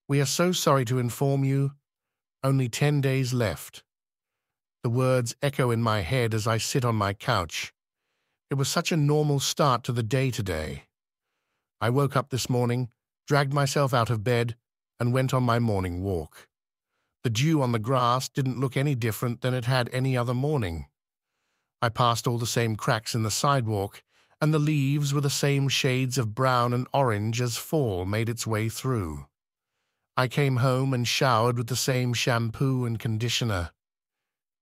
We are so sorry to inform you, only 10 days left. The words echo in my head as I sit on my couch. It was such a normal start to the day today. I woke up this morning, dragged myself out of bed, and went on my morning walk. The dew on the grass didn't look any different than it had any other morning. I passed all the same cracks in the sidewalk, and the leaves were the same shades of brown and orange as fall made its way through. I came home and showered with the same shampoo and conditioner.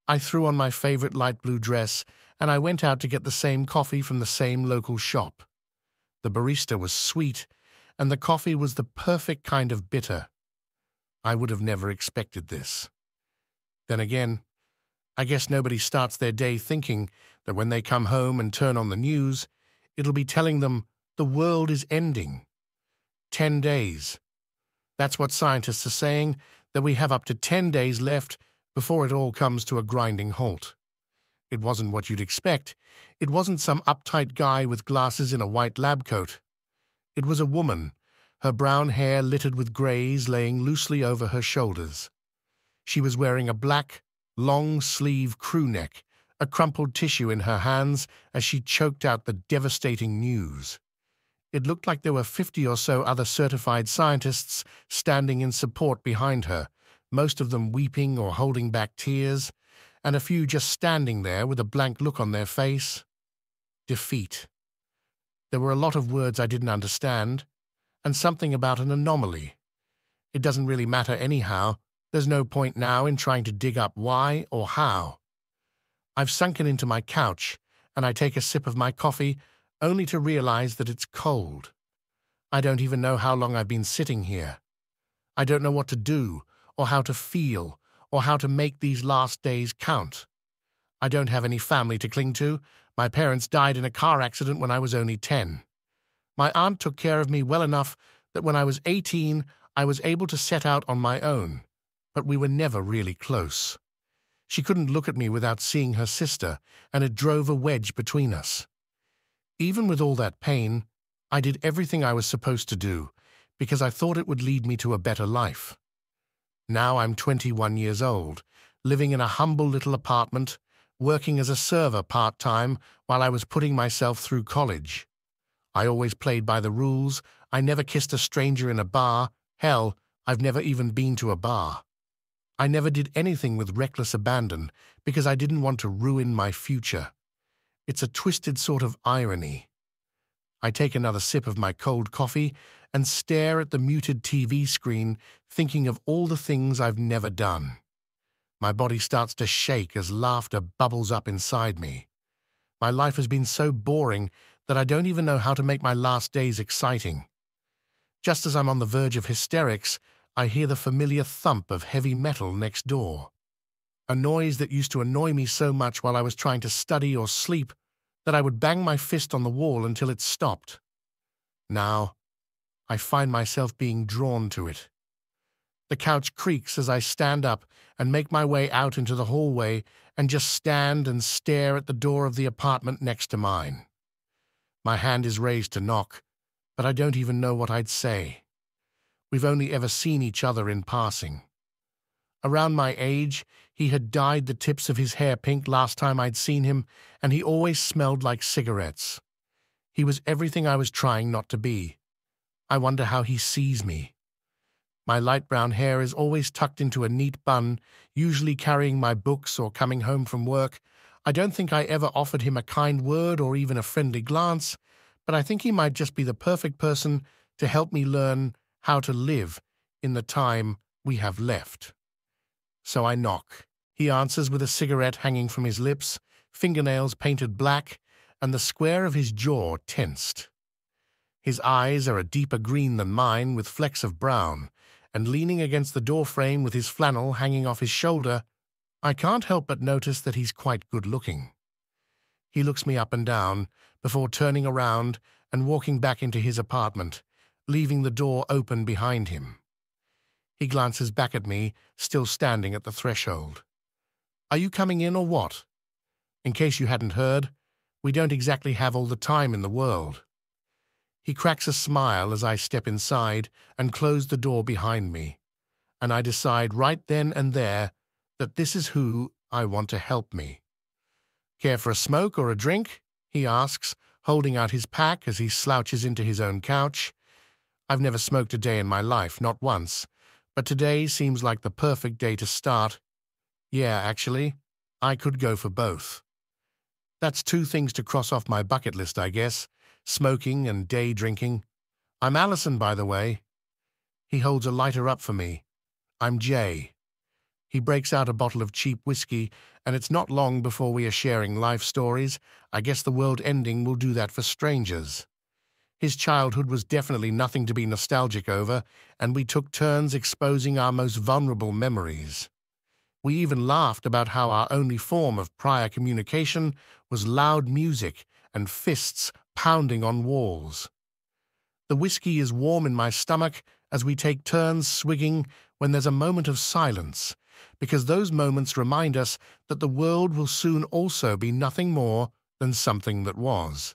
I threw on my favorite light blue dress, and I went out to get the same coffee from the same local shop. The barista was sweet, and the coffee was the perfect kind of bitter. I would have never expected this. Then again, I guess nobody starts their day thinking that when they come home and turn on the news, it'll be telling them the world is ending. 10 days. That's what scientists are saying, that we have up to 10 days left before it all comes to a grinding halt. It wasn't what you'd expect. It wasn't some uptight guy with glasses in a white lab coat. It was a woman, her brown hair littered with grays laying loosely over her shoulders. She was wearing a black, long-sleeve crew neck, a crumpled tissue in her hands as she choked out the devastating news. It looked like there were 50 or so other certified scientists standing in support behind her, most of them weeping or holding back tears, and a few just standing there with a blank look on their face. Defeat. There were a lot of words I didn't understand, and something about an anomaly. It doesn't really matter anyhow. There's no point now in trying to dig up why or how. I've sunken into my couch, and I take a sip of my coffee, only to realize that it's cold. I don't even know how long I've been sitting here. I don't know what to do, or how to feel, or how to make these last days count. I don't have any family to cling to. My parents died in a car accident when I was only 10. My aunt took care of me well enough that when I was 18, I was able to set out on my own, but we were never really close. She couldn't look at me without seeing her sister, and it drove a wedge between us. Even with all that pain, I did everything I was supposed to do, because I thought it would lead me to a better life. Now I'm 21 years old, living in a humble little apartment, working as a server part-time while I was putting myself through college. I always played by the rules. I never kissed a stranger in a bar. Hell, I've never even been to a bar. I never did anything with reckless abandon because I didn't want to ruin my future. It's a twisted sort of irony. I take another sip of my cold coffee and stare at the muted TV screen, thinking of all the things I've never done. My body starts to shake as laughter bubbles up inside me. My life has been so boring that I don't even know how to make my last days exciting. Just as I'm on the verge of hysterics, I hear the familiar thump of heavy metal next door. A noise that used to annoy me so much while I was trying to study or sleep that I would bang my fist on the wall until it stopped. Now, I find myself being drawn to it. The couch creaks as I stand up and make my way out into the hallway and just stand and stare at the door of the apartment next to mine. My hand is raised to knock, but I don't even know what I'd say. We've only ever seen each other in passing. Around my age, he had dyed the tips of his hair pink last time I'd seen him, and he always smelled like cigarettes. He was everything I was trying not to be. I wonder how he sees me. My light brown hair is always tucked into a neat bun, usually carrying my books or coming home from work. I don't think I ever offered him a kind word or even a friendly glance, but I think he might just be the perfect person to help me learn how to live in the time we have left. So I knock. He answers with a cigarette hanging from his lips, fingernails painted black, and the square of his jaw tensed. His eyes are a deeper green than mine, with flecks of brown, and leaning against the doorframe with his flannel hanging off his shoulder, I can't help but notice that he's quite good-looking. He looks me up and down before turning around and walking back into his apartment, leaving the door open behind him. He glances back at me, still standing at the threshold. "Are you coming in or what? In case you hadn't heard, we don't exactly have all the time in the world." He cracks a smile as I step inside and close the door behind me, and I decide right then and there that this is who I want to help me. "Care for a smoke or a drink?" he asks, holding out his pack as he slouches into his own couch. I've never smoked a day in my life, not once, but today seems like the perfect day to start. Yeah, actually, I could go for both. That's two things to cross off my bucket list, I guess, smoking and day drinking. I'm Allison, by the way. He holds a lighter up for me. I'm Jay. He breaks out a bottle of cheap whiskey, and it's not long before we are sharing life stories. I guess the world ending will do that for strangers. His childhood was definitely nothing to be nostalgic over, and we took turns exposing our most vulnerable memories. We even laughed about how our only form of prior communication was loud music and fists pounding on walls. The whiskey is warm in my stomach as we take turns swigging when there's a moment of silence, because those moments remind us that the world will soon also be nothing more than something that was.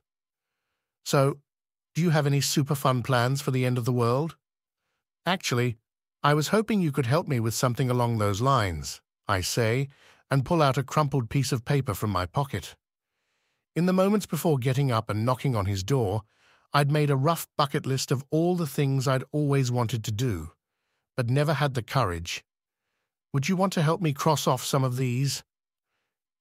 So, do you have any super fun plans for the end of the world? Actually, I was hoping you could help me with something along those lines, I say, and pull out a crumpled piece of paper from my pocket. In the moments before getting up and knocking on his door, I'd made a rough bucket list of all the things I'd always wanted to do, but never had the courage. Would you want to help me cross off some of these?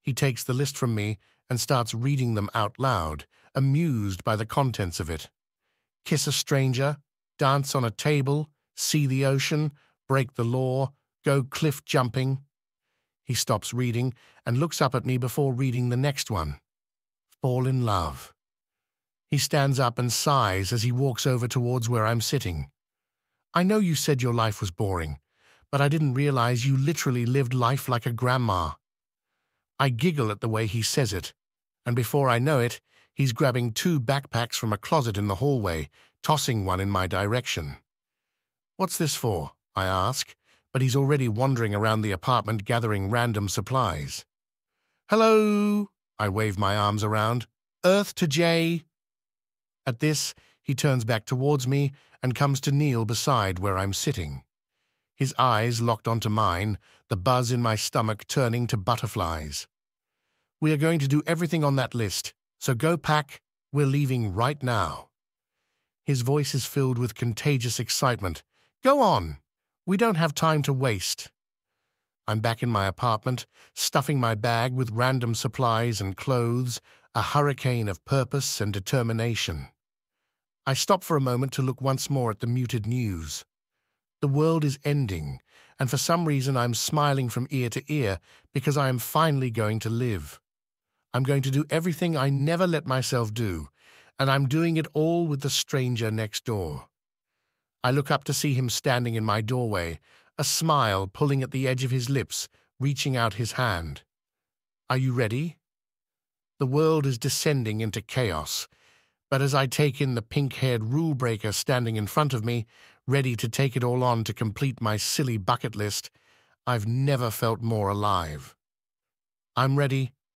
He takes the list from me and starts reading them out loud, amused by the contents of it. Kiss a stranger, dance on a table, see the ocean, break the law, go cliff jumping. He stops reading and looks up at me before reading the next one. Fall in love. He stands up and sighs as he walks over towards where I'm sitting. I know you said your life was boring, but I didn't realize you literally lived life like a grandma. I giggle at the way he says it, and before I know it, he's grabbing 2 backpacks from a closet in the hallway, tossing one in my direction. What's this for? I ask, but he's already wandering around the apartment gathering random supplies. Hello, I wave my arms around. Earth to Jay. At this, he turns back towards me and comes to kneel beside where I'm sitting. His eyes locked onto mine, the buzz in my stomach turning to butterflies. We are going to do everything on that list, so go pack, we're leaving right now. His voice is filled with contagious excitement. Go on, we don't have time to waste. I'm back in my apartment, stuffing my bag with random supplies and clothes, a hurricane of purpose and determination. I stop for a moment to look once more at the muted news. The world is ending, and for some reason I'm smiling from ear to ear because I am finally going to live. I'm going to do everything I never let myself do, and I'm doing it all with the stranger next door. I look up to see him standing in my doorway, a smile pulling at the edge of his lips, reaching out his hand. Are you ready? The world is descending into chaos, but as I take in the pink-haired rule-breaker standing in front of me, ready to take it all on to complete my silly bucket list, I've never felt more alive. I'm ready,